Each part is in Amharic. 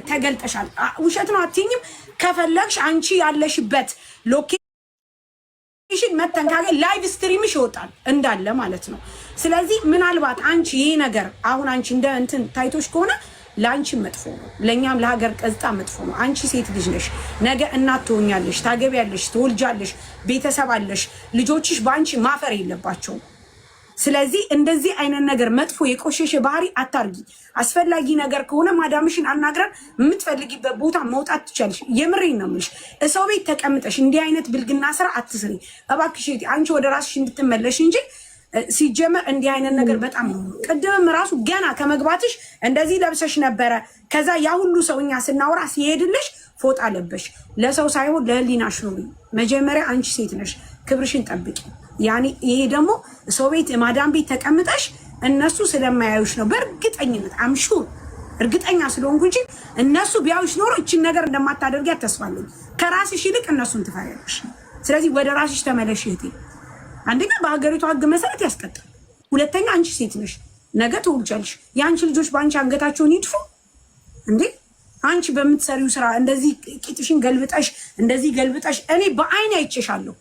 ተገልጠሻል። ውሸት ነው አትይኝም። ከፈለግሽ አንቺ ያለሽበት ሎኬሽን መተን ካገኝ ላይቭ ስትሪምሽ ይወጣል እንዳለ ማለት ነው። ስለዚህ ምናልባት አንቺ ይሄ ነገር አሁን አንቺ እንደ እንትን ታይቶሽ ከሆነ ለአንቺ መጥፎ ነው፣ ለእኛም ለሀገር ቀዝጣ መጥፎ ነው። አንቺ ሴት ልጅ ነሽ፣ ነገ እናት ትሆኛለሽ፣ ታገቢያለሽ፣ ትወልጃለሽ፣ ቤተሰብ አለሽ። ልጆችሽ በአንቺ ማፈር የለባቸውም። ስለዚህ እንደዚህ አይነት ነገር መጥፎ የቆሸሸ ባህሪ አታርጊ። አስፈላጊ ነገር ከሆነ ማዳምሽን አናግረን የምትፈልጊበት ቦታ መውጣት ትቻለሽ። የምሬን ነው የምልሽ። ሰው ቤት ተቀምጠሽ እንዲህ አይነት ብልግና ስራ አትስሪ እባክሽ። አንቺ ወደ ራስሽ እንድትመለሽ እንጂ ሲጀመር እንዲህ አይነት ነገር በጣም ነው። ቅድምም ራሱ ገና ከመግባትሽ እንደዚህ ለብሰሽ ነበረ። ከዛ ያ ሁሉ ሰው እኛ ስናወራ ሲሄድልሽ ፎጣ ለበሽ። ለሰው ሳይሆን ለህሊናሽ ኑሪ። መጀመሪያ አንቺ ሴት ነሽ፣ ክብርሽን ጠብቂ። ያኔ ይሄ ደግሞ ሰው ቤት ማዳም ቤት ተቀምጠሽ እነሱ ስለማያዩሽ ነው። በእርግጠኝነት አምሹር እርግጠኛ ስለሆንኩ እንጂ እነሱ ቢያዩሽ ኖሮ እችን ነገር እንደማታደርጊያት ተስፋ አለኝ። ከራስሽ ይልቅ እነሱን ትፈሪያለሽ። ስለዚህ ወደ ራስሽ ተመለሽ እህቴ። አንደኛ በሀገሪቱ ህግ መሰረት ያስቀጣል። ሁለተኛ አንቺ ሴት ነሽ፣ ነገ ትወልጃለሽ። የአንቺ ልጆች በአንቺ አንገታቸውን ይድፉ እንዴ? አንቺ በምትሰሪው ስራ እንደዚህ ቂጥሽን ገልብጠሽ እንደዚህ ገልብጠሽ እኔ በአይን አይቼሻለሁ።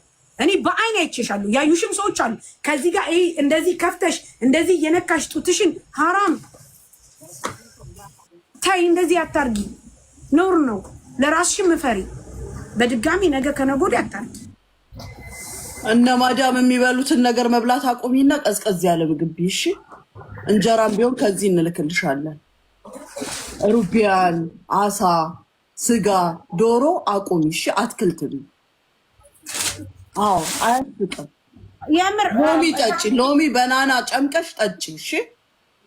ያዩሽም ሰዎች አሉ። ከዚህ ጋር ይሄ እንደዚህ ከፍተሽ እንደዚህ የነካሽ ጡትሽን ሐራም ታይ። እንደዚህ አታርጊ፣ ኖር ነው። ለራስሽም ፈሪ። በድጋሚ ነገ ከነገ ወዲያ አታርጊ። እነ ማዳም የሚበሉትን ነገር መብላት አቁሚና ቀዝቀዝ ያለ ምግብ ቢሽ እንጀራም ቢሆን ከዚህ እንልክልሻለን። ሩቢያን፣ አሳ፣ ስጋ፣ ዶሮ አቁሚሽ። አትክልት ቢ አያስቅም። የምር ሎሚ ጠጪ። ሎሚ በናና ጨምቀሽ ጠጪ። እሺ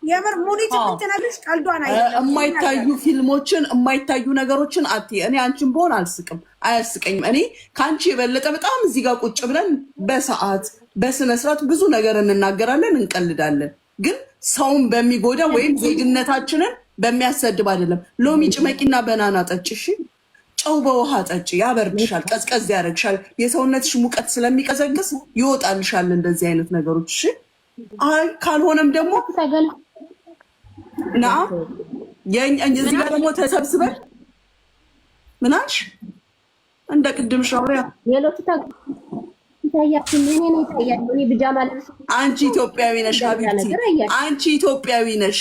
የምር ሙኒት ምትነግርሽ ቀልዷን አይደለም። የማይታዩ ፊልሞችን የማይታዩ ነገሮችን አትይ። እኔ አንቺን በሆን አልስቅም፣ አያስቀኝም። እኔ ከአንቺ የበለጠ በጣም እዚህ ጋር ቁጭ ብለን በሰዓት በስነ ስርዓት ብዙ ነገር እንናገራለን፣ እንቀልዳለን። ግን ሰውን በሚጎዳ ወይም ዜግነታችንን በሚያሰድብ አይደለም። ሎሚ ጭመቂና በናና ጠጪ። እሺ ጨው በውሃ ጠጪ፣ ያበርድሻል፣ ቀዝቀዝ ያደርግሻል። የሰውነትሽ ሙቀት ስለሚቀዘቅዝ ይወጣልሻል እንደዚህ አይነት ነገሮች። እሺ አይ ካልሆነም ደግሞ ና እዚህ ጋር ደግሞ ተሰብስበን ምናልሽ እንደ ቅድም ሻውሪያ አንቺ ኢትዮጵያዊ ነሽ ሀቢብቲ፣ አንቺ ኢትዮጵያዊ ነሽ።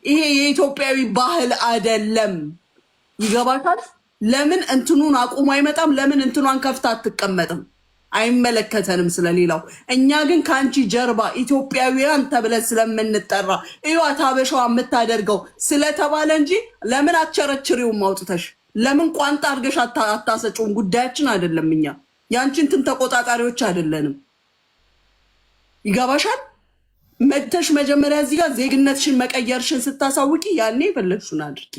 ይሄ የኢትዮጵያዊ ባህል አይደለም። ይገባታል? ለምን እንትኑን አቁሞ አይመጣም? ለምን እንትኗን ከፍታ አትቀመጥም? አይመለከተንም ስለሌላው። እኛ ግን ከአንቺ ጀርባ ኢትዮጵያውያን ተብለን ስለምንጠራ እዩዋት ሀበሻዋ የምታደርገው ስለተባለ እንጂ ለምን አትቸረችሪውም አውጥተሽ? ለምን ቋንጣ አድርገሽ አታሰጪውም? ጉዳያችን አይደለም። እኛ የአንቺን እንትን ተቆጣጣሪዎች አይደለንም። ይገባሻል? መተሽ መጀመሪያ እዚህ ጋር ዜግነትሽን መቀየርሽን ስታሳውቂ ያኔ የፈለግሽውን አድርጊ።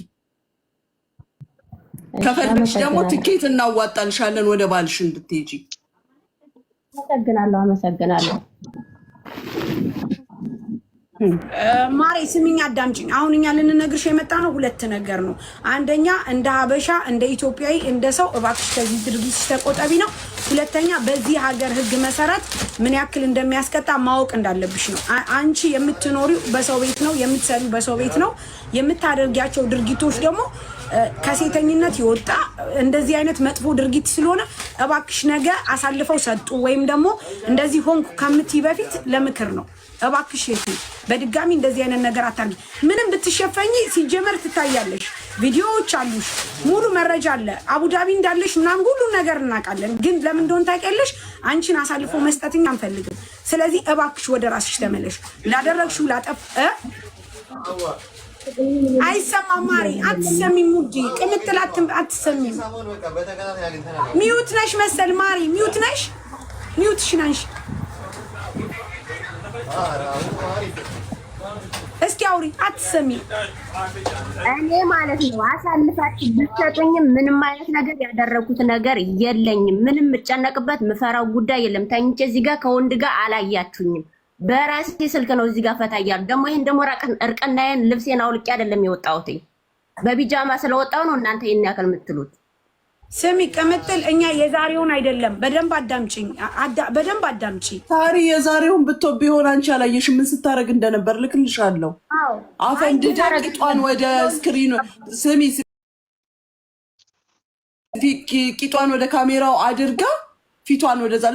ከፈለግሽ ደግሞ ትኬት እናዋጣልሻለን ወደ ባልሽ እንድትሄጂ። አመሰግናለሁ። ማሬ ስሚኝ፣ አዳምጪኝ። አሁን እኛ ልንነግርሽ የመጣ ነው ሁለት ነገር ነው። አንደኛ እንደ ሀበሻ እንደ ኢትዮጵያዊ እንደ ሰው እባክሽ ከዚህ ድርጊት ተቆጠቢ ነው። ሁለተኛ በዚህ ሀገር ሕግ መሰረት ምን ያክል እንደሚያስቀጣ ማወቅ እንዳለብሽ ነው። አንቺ የምትኖሪው በሰው ቤት ነው፣ የምትሰሪው በሰው ቤት ነው። የምታደርጊያቸው ድርጊቶች ደግሞ ከሴተኝነት ይወጣ እንደዚህ አይነት መጥፎ ድርጊት ስለሆነ እባክሽ ነገ አሳልፈው ሰጡ ወይም ደግሞ እንደዚህ ሆንኩ ከምትይ በፊት ለምክር ነው። እባክሽ በድጋሚ እንደዚህ አይነት ነገር አታርጊ። ምንም ብትሸፈኝ ሲጀመር ትታያለሽ። ቪዲዮዎች አሉሽ፣ ሙሉ መረጃ አለ። አቡዳቢ እንዳለሽ ምናምን ሁሉ ነገር እናውቃለን። ግን ለምን እንደሆነ ታውቂያለሽ። አንቺን አሳልፎ መስጠትኛ አንፈልግም። ስለዚህ እባክሽ ወደ ራስሽ ተመለሽ። ላደረግሽው ላጠፍ አይሰማም። ማሪ አትሰሚም። ሙዲ ቅምጥላት አትሰሚም። ሚዩት ነሽ መሰል ማሪ፣ ሚዩት ነሽ። ሚዩትሽ ነሽ። እስኪ አውሪ። አትሰሚም። እኔ ማለት ነው አሳልፋችሁ ብትሰጡኝም ምንም አይነት ነገር ያደረኩት ነገር የለኝም። ምንም የምጨነቅበት ምፈራው ጉዳይ የለም። ተኝቼ እዚህ ጋር ከወንድ ጋር አላያችሁኝም። በራሴ ስልክ ነው እዚህ ጋር ፈታ እያሉ ደግሞ ይሄን ደግሞ እርቅናዬን ልብሴን አውልቄ አይደለም የወጣሁት፣ በቢጃማ ስለወጣሁ ነው እናንተ ይሄን ያክል የምትሉት። ስሚ ቅምጥል፣ እኛ የዛሬውን አይደለም። በደንብ አዳምጪኝ፣ በደንብ አዳምጪ። ታሪ የዛሬውን ቢሆን አንቺ አላየሽም ምን ስታረግ እንደነበር ልክልሻለሁ። አፈንድዳ ቂጧን ወደ ስክሪኑ ስሚ ቂጧን ወደ ካሜራው አድርጋ ፊቷን ወደዛ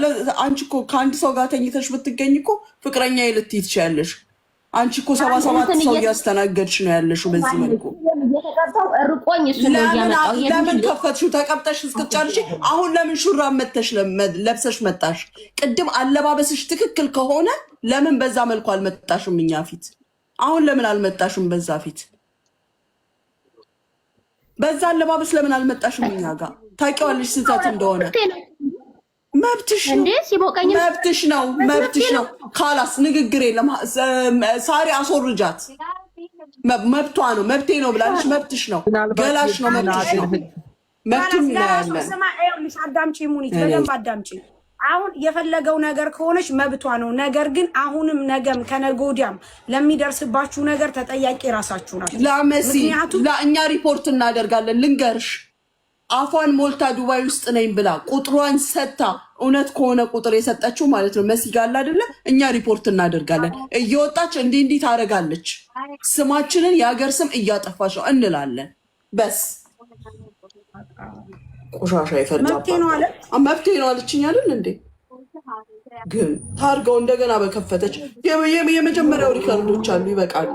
አንቺ እኮ ከአንድ ሰው ጋር ተኝተሽ ብትገኝ እኮ ፍቅረኛ ልትይ ትችያለሽ። አንቺ እኮ 77 ሰው እያስተናገድሽ ነው ያለሽው። በዚህ መልኩ እየተቀጣው እርቆኝ እሱ ነው ያመጣው። ለምን ከፈትሽው ተቀብጠሽ እስክትጨርሺ? አሁን ለምን ሹራብ መተሽ ለብሰሽ መጣሽ? ቅድም አለባበስሽ ትክክል ከሆነ ለምን በዛ መልኩ አልመጣሽም እኛ ፊት? አሁን ለምን አልመጣሽም በዛ ፊት? በዛ አለባበስ ለምን አልመጣሽም እኛ ጋር? ታውቂዋለሽ ስህተት እንደሆነ። መብትሽ ነው፣ መብትሽ ነው፣ መብትሽ ነው። ካላስ ንግግር የለም። ሳሪ አስወርጃት። መብቷ ነው፣ መብቴ ነው ብላለች። መብትሽ ነው፣ ገላሽ ነው፣ መብትሽ ነው። መብቱን እናያለን። አዳምጪ ሙኒት፣ በደንብ አዳምጪ። አሁን የፈለገው ነገር ከሆነች መብቷ ነው። ነገር ግን አሁንም ነገም ከነገ ወዲያም ለሚደርስባችሁ ነገር ተጠያቂ ራሳችሁ ናችሁ። ለመሲ ለእኛ ሪፖርት እናደርጋለን። ልንገርሽ አፏን ሞልታ ዱባይ ውስጥ ነኝ ብላ ቁጥሯን ሰጥታ እውነት ከሆነ ቁጥር የሰጠችው ማለት ነው መሲ ጋር አይደለ? እኛ ሪፖርት እናደርጋለን። እየወጣች እንዲህ ታደርጋለች፣ ስማችንን የሀገር ስም እያጠፋች ነው እንላለን። በስ ቆሻሻ ይፈልጋል። መብቴ ነው አለችኝ አይደል እንዴ? ግን ታርገው እንደገና በከፈተች የመጀመሪያው ሪከርዶች አሉ፣ ይበቃሉ።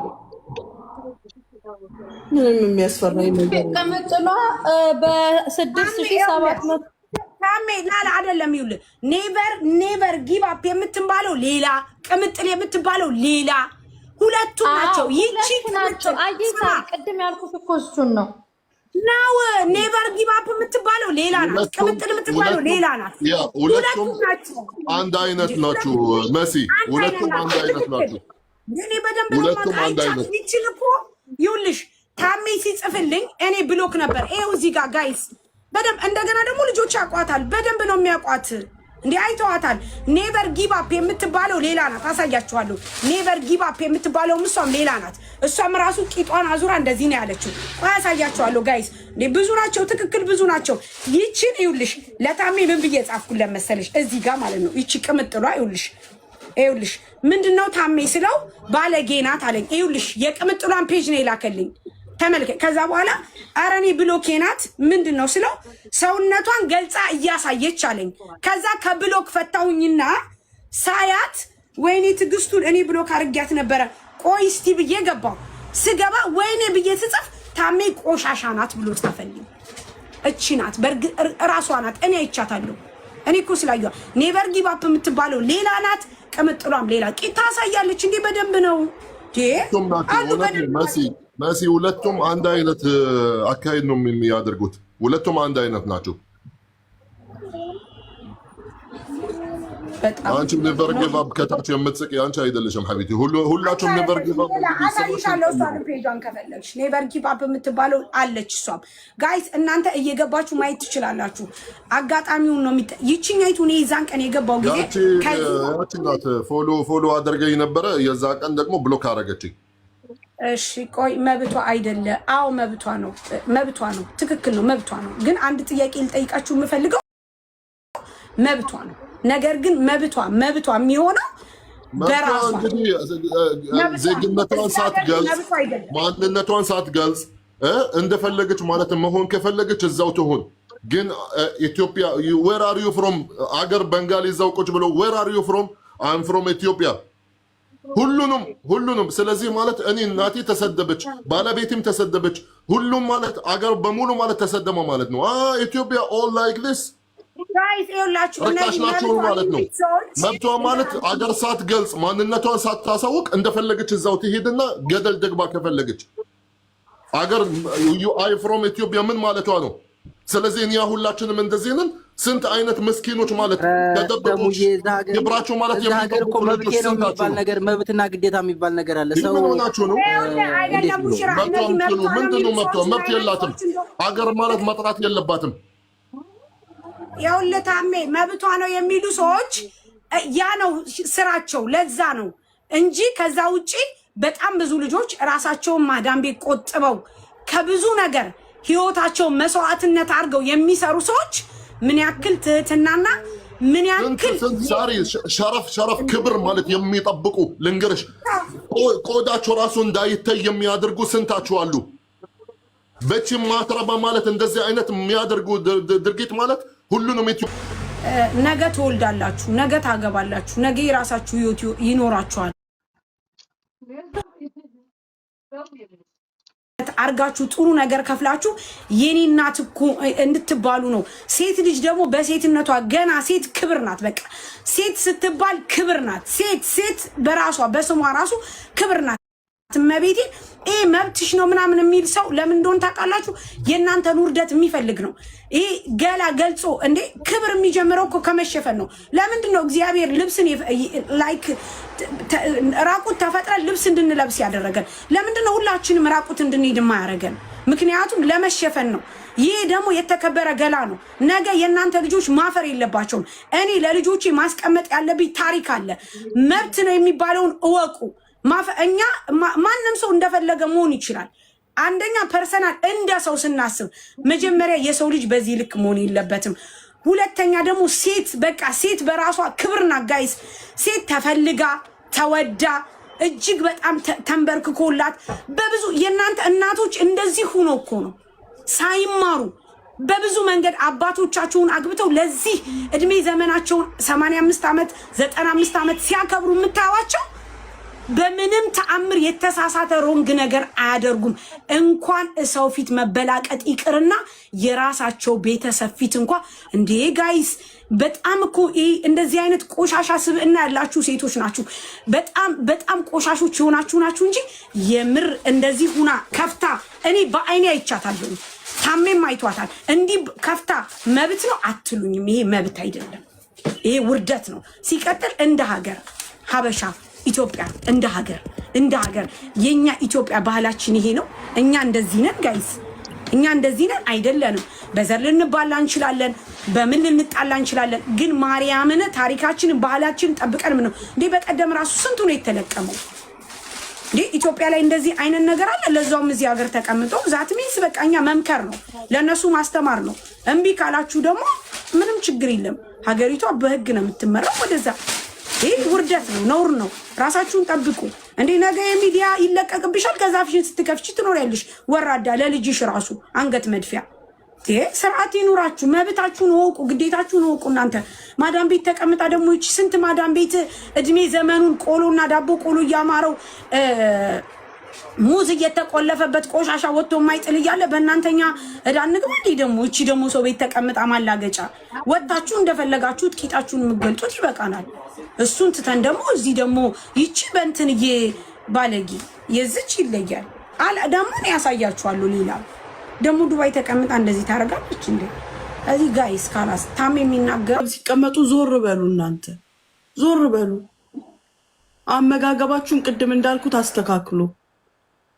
ምንም የሚያስፈራኝ ነገር ከመጥሏ በ6700 ታሜ ላላ አይደለም። ይኸውልህ ኔቨር ጊቭ አፕ የምትባለው ሌላ፣ ቅምጥል የምትባለው ሌላ፣ ሁለቱም ናቸው። ይቺ ናቸው። አይዲሳ ቅድም ያልኩት እኮ እሱን ነው። ናው ኔቨር ጊቭ አፕ የምትባለው ሌላ ናት፣ ቅምጥል የምትባለው ሌላ ናት። ሁለቱም ናቸው፣ አንድ አይነት ናቸው። መሲ ሁለቱም አንድ አይነት ናቸው። እኔ በደንብ ነው ማለት ይችል እኮ ይኸውልሽ ታሜ ሲጽፍልኝ እኔ ብሎክ ነበር። ይኸው እዚህ ጋር ጋይስ በደንብ እንደገና ደግሞ ልጆች ያውቋታል፣ በደንብ ነው የሚያውቋት። እንዴ አይተዋታል። ኔቨር ጊቭ አፕ የምትባለው ሌላ ናት፣ አሳያችኋለሁ። ኔቨር ጊቭ አፕ የምትባለው እሷም ሌላ ናት። እሷም ራሱ ቂጧን አዙራ እንደዚህ ነው ያለችው። አሳያችኋለሁ ጋይስ። እንዴ ብዙ ናቸው፣ ትክክል ብዙ ናቸው። ይቺን ይኸውልሽ ለታሜ ምን ብዬ ጻፍኩለት መሰለሽ? እዚህ ጋር ማለት ነው። ይቺ ቅምጥሏ ይኸውልሽ ምንድነው ታሜ ስለው ባለጌ ናት አለኝ። ይኸውልሽ የቅምጥሏን ፔጅ ነው የላከልኝ፣ ተመልከ። ከዛ በኋላ ኧረ እኔ ብሎኬ ናት ምንድነው ስለው ሰውነቷን ገልጻ እያሳየች አለኝ። ከዛ ከብሎክ ፈታሁኝና ሳያት ወይኔ ትግስቱን እኔ ብሎክ አርጊያት ነበረ። ቆይ እስቲ ብዬ ገባሁ። ስገባ ወይኔ ብዬ ስጽፍ ታሜ ቆሻሻ ናት ብሎ ጻፈልኝ። እቺ ናት በርግጥ ራሷ ናት፣ እኔ አይቻታለሁ። እኔ እኮ ስላየዋ ኔቨር ጊቭ አፕ የምትባለው ሌላ ናት፣ ቅምጥሏም ሌላ ቂጣ ታሳያለች። እንዴ በደንብ ነው መሲ ሁለቱም አንድ አይነት አካሄድ ነው የሚያደርጉት። ሁለቱም አንድ አይነት ናቸው። አንቺ ኔቨር ጊቭ አፕ ከታች የምትስቂ አንቺ አይደለሽም ሐቢቲ። ሁላችሁም ኔቨር ጊቭ አፕ አሳይሻለሁ። እሷን ፔጇን ከፈለግሽ ኔቨር ጊቭ አፕ የምትባለው አለች። እሷም ጋይስ እናንተ እየገባችሁ ማየት ትችላላችሁ። አጋጣሚውን ነው ይቺኛይቱ እኔ ይዛን ቀን የገባው ጊዜ ያቺ ናት ፎሎ አድርገኝ ነበረ። የዛ ቀን ደግሞ ብሎክ አደረገችኝ። እሺ ቆይ መብቷ አይደለ? አዎ መብቷ ነው፣ መብቷ ነው፣ ትክክል ነው፣ መብቷ ነው። ግን አንድ ጥያቄ ልጠይቃችሁ የምፈልገው መብቷ ነው። ነገር ግን መብቷ የሚሆነው በራሷ ዜግነቷን ሳትገልጽ ማንነቷን ሳትገልጽ እንደፈለገች ማለት መሆን ከፈለገች እዛው ትሆን። ግን ኢትዮጵያ ዌር አር ዩ ፍሮም አገር በንጋሊ እዛው ቁጭ ብሎ ዌር አር ዩ ፍሮም አም ፍሮም ኢትዮጵያ ሁሉንም። ስለዚህ ማለት እኔ እናቴ ተሰደበች፣ ባለቤቴም ተሰደበች፣ ሁሉም ማለት አገር በሙሉ ማለት ተሰደመ ማለት ነው። ኢትዮጵያ ኦል ላይክ ዲስ ርካሽ ናቸው ማለት ነው። መብቷ ማለት አገር ሳትገልጽ ማንነቷን ሳታሳውቅ እንደፈለገች እዛው ትሄድና ገደል ደግባ ከፈለገች አገር አይ ፍሮም ኢትዮጵያ ምን ማለቷ ነው? ስለዚህ እኛ ሁላችንም እንደዚህ ነን። ስንት አይነት ምስኪኖች ማለት ተደብቁ ይብራቸው ማለት የሀገር እኮ መብት ነው የሚባል ነገር መብትና ግዴታ የሚባል ነገር አለ። ሰው ሆናችሁ ነው ምንድነው መብት የላትም። አገር ማለት መጥራት የለባትም። ይኸውልህ ታሜ መብቷ ነው የሚሉ ሰዎች ያ ነው ስራቸው፣ ለዛ ነው እንጂ ከዛ ውጪ በጣም ብዙ ልጆች ራሳቸውን ማዳም ቤት ቆጥበው ከብዙ ነገር ህይወታቸውን መስዋዕትነት አድርገው የሚሰሩ ሰዎች ምን ያክል ትህትናና ምን ያክል ዛሬ ሸረፍ ክብር ማለት የሚጠብቁ ልንገርሽ፣ ቆዳቸው ራሱ እንዳይታይ የሚያደርጉ ስንታችሁ አሉ። በቺም ማትረባ ማለት እንደዚህ አይነት የሚያደርጉ ድርጊት ማለት ሁሉንም ነገ ትወልዳላችሁ፣ ነገ ታገባላችሁ፣ ነገ የራሳችሁ ህይወት ይኖራችኋል አርጋችሁ ጥሩ ነገር ከፍላችሁ የኔ እናት እኮ እንድትባሉ ነው። ሴት ልጅ ደግሞ በሴትነቷ ገና ሴት ክብር ናት። በቃ ሴት ስትባል ክብር ናት። ሴት በራሷ በስሟ ራሱ ክብር ናት። መቤቴ ይሄ መብትሽ ነው ምናምን የሚል ሰው ለምን እንደሆነ ታውቃላችሁ? የእናንተን ውርደት የሚፈልግ ነው። ይሄ ገላ ገልጾ እንዴ ክብር የሚጀምረው እኮ ከመሸፈን ነው። ለምንድን ነው እግዚአብሔር ልብስን ላይክ ራቁት ተፈጥረን ልብስ እንድንለብስ ያደረገን? ለምንድን ነው ሁላችንም ራቁት እንድንሄድ የማያደርገን? ምክንያቱም ለመሸፈን ነው። ይሄ ደግሞ የተከበረ ገላ ነው። ነገ የእናንተ ልጆች ማፈር የለባቸውም። እኔ ለልጆቼ ማስቀመጥ ያለብኝ ታሪክ አለ። መብት ነው የሚባለውን እወቁ። እኛ ማንም ሰው እንደፈለገ መሆን ይችላል። አንደኛ ፐርሰናል እንደ ሰው ስናስብ መጀመሪያ የሰው ልጅ በዚህ ልክ መሆን የለበትም። ሁለተኛ ደግሞ ሴት በቃ ሴት በራሷ ክብርና ጋይስ ሴት ተፈልጋ ተወዳ እጅግ በጣም ተንበርክኮላት በብዙ የእናንተ እናቶች እንደዚህ ሆኖ እኮ ነው ሳይማሩ በብዙ መንገድ አባቶቻቸውን አግብተው ለዚህ እድሜ ዘመናቸውን 85 ዓመት 95 ዓመት ሲያከብሩ የምታዩዋቸው በምንም ተአምር የተሳሳተ ሮንግ ነገር አያደርጉም። እንኳን ሰው ፊት መበላቀጥ ይቅርና የራሳቸው ቤተሰብ ፊት እንኳን እንዴ ጋይስ በጣም እኮ እንደዚህ አይነት ቆሻሻ ስብዕና ያላችሁ ሴቶች ናችሁ። በጣም ቆሻሾች የሆናችሁ ናችሁ እንጂ የምር እንደዚህ ሁና ከፍታ እኔ በአይኔ አይቻታለሁ። ታሜም አይቷታል። እንዲህ ከፍታ መብት ነው አትሉኝም። ይሄ መብት አይደለም፣ ይሄ ውርደት ነው። ሲቀጥል እንደ ሀገር ሀበሻ ኢትዮጵያ እንደ ሀገር የኛ ኢትዮጵያ ባህላችን ይሄ ነው። እኛ እንደዚህ ነን ጋይስ፣ እኛ እንደዚህ ነን አይደለንም። በዘር ልንባላ እንችላለን፣ በምን ልንጣላ እንችላለን። ግን ማርያምን ታሪካችንን ባህላችንን ጠብቀን ምን ነው እንዴ? በቀደም ራሱ ስንቱ ነው የተለቀመው እንዴ? ኢትዮጵያ ላይ እንደዚህ አይነት ነገር አለ። ለዛውም እዚህ ሀገር ተቀምጦ ዛት ሚንስ በቃ እኛ መምከር ነው፣ ለነሱ ማስተማር ነው። እምቢ ካላችሁ ደግሞ ምንም ችግር የለም። ሀገሪቷ በህግ ነው የምትመራው። ወደዛ ይህ ውርደት ነው፣ ነውር ነው። ራሳችሁን ጠብቁ። እንዴ ነገ የሚዲያ ይለቀቅብሻል። ከዛ ፊሽን ስትከፍቺ ትኖሪያለሽ። ወራዳ ለልጅሽ ራሱ አንገት መድፊያ። ስርዓት ይኑራችሁ። መብታችሁን ወቁ፣ ግዴታችሁን ወቁ። እናንተ ማዳም ቤት ተቀምጣ ደግሞ ይቺ ስንት ማዳም ቤት እድሜ ዘመኑን ቆሎና ዳቦ ቆሎ እያማረው ሙዝ እየተቆለፈበት ቆሻሻ ወጥቶ የማይጥል እያለ በእናንተኛ እዳንግባ እንዴ ደግሞ እቺ ደግሞ ሰው ቤት ተቀምጣ ማላገጫ ወጣችሁ እንደፈለጋችሁ ቂጣችሁን የምትገልጡት ይበቃናል። እሱን ትተን ደግሞ እዚህ ደግሞ ይቺ በእንትንዬ ባለጌ የዝች ይለያል አለ ደግሞ ነው ያሳያችኋለሁ። ሌላ ደግሞ ዱባይ ተቀምጣ እንደዚህ ታረጋለች እንዴ? እዚህ ጋይስ ካላስ ታም የሚናገር ሲቀመጡ ዞር በሉ፣ እናንተ ዞር በሉ። አመጋገባችሁን ቅድም እንዳልኩት አስተካክሉ።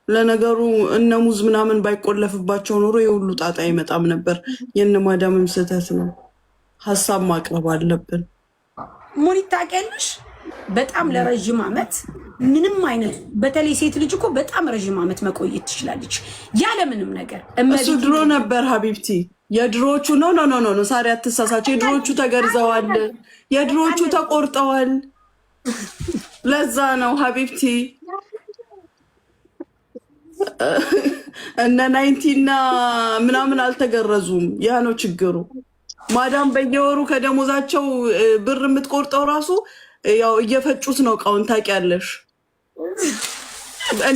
ለነገሩ እነ ሙዝ ምናምን ባይቆለፍባቸው ኖሮ የሁሉ ጣጣ አይመጣም ነበር። የእነ ማዳምም ስህተት ነው። ሀሳብ ማቅረብ አለብን። ሙኒት ታውቂያለሽ፣ በጣም ለረጅም ዓመት ምንም አይነት በተለይ ሴት ልጅ እኮ በጣም ረጅም ዓመት መቆየት ትችላለች ያለ ምንም ነገር። እሱ ድሮ ነበር ሀቢብቲ። የድሮዎቹ ኖ ሳሪ አትሳሳቸው። የድሮዎቹ ተገርዘዋል፣ የድሮዎቹ ተቆርጠዋል። ለዛ ነው ሀቢብቲ እነ 90 ምናምን አልተገረዙም። ያ ነው ችግሩ። ማዳም በየወሩ ከደሞዛቸው ብር የምትቆርጠው ራሱ ያው እየፈጩት ነው እቃውን። ታውቂያለሽ።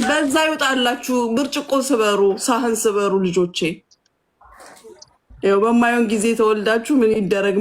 በዛ ይወጣላችሁ። ብርጭቆ ስበሩ፣ ሳህን ስበሩ ልጆቼ። ያው በማየውን ጊዜ ተወልዳችሁ ምን ይደረግ።